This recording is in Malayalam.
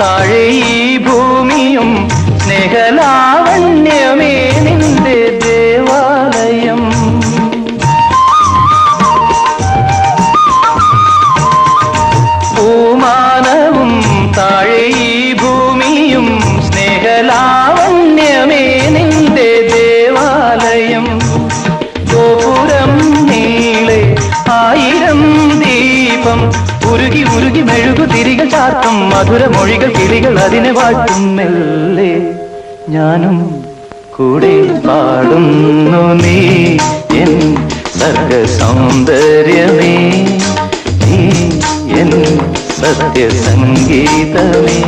താഴെ ഈ ഭൂമിയും സ്നേഹലാവണ്യമേ നിന്റെ ദേവാലയം. പൂമാനവും താഴെ ഈ ഭൂമിയും സ്നേഹലാവണ്യമേ നിന്റെ ദേവാലയം. ഗോപുരം നീളെ 1000 ദീപം ഉരുകി ഉരുകി മെഴുകു തിരികൾ ചാർത്തും മധുരമൊഴികൾ കിളികൾ അതിനെ വാഴ്ത്തും. മെല്ലെ ഞാനും കൂടെ പാടുന്നു നീ എൻ സർഗ സൗന്ദര്യമേ, നീ എൻ സത്യസംഗീതമേ.